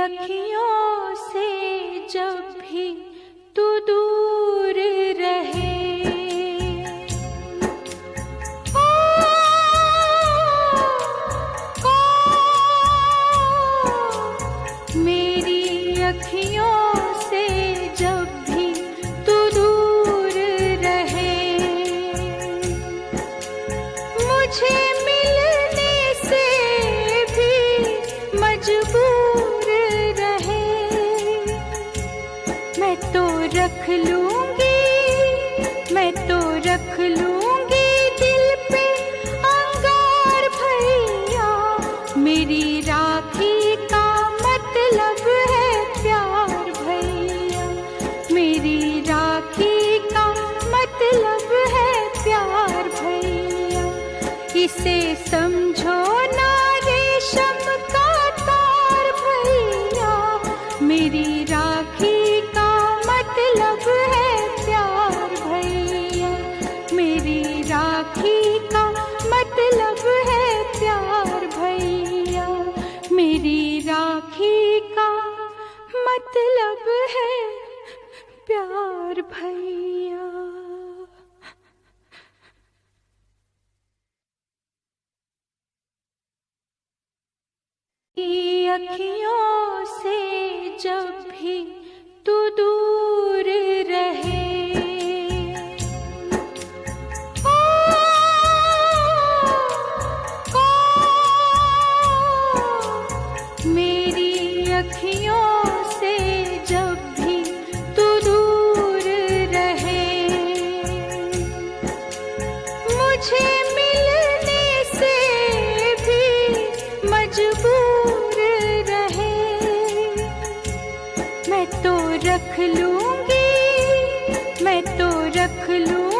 अखियों से जब भी तू दूर रहे, ओ, मेरी अखियों से जब भी तू दूर रहे, मुझे मिलने से भी मजबूर रहे, मैं तो रख लूंगी, मैं तो रख लूंगी दिल पे अंगार भैया, मेरी राखी का मतलब है प्यार भैया, मेरी राखी का मतलब है प्यार भैया, इसे समझो ना रेशम का तार भैया, मेरी राखी का मतलब है प्यार भैया, मेरी राखी का मतलब है प्यार भैया, मेरी राखी का मतलब है प्यार भैया। अखियों से जब भी तू दूर रहे, ओ, मेरी अखियों से जब भी तू दूर रहे, मुझे मिलने से भी मजबूर रहे, मैं तो रख लूंगी, मैं तो रख लूंगी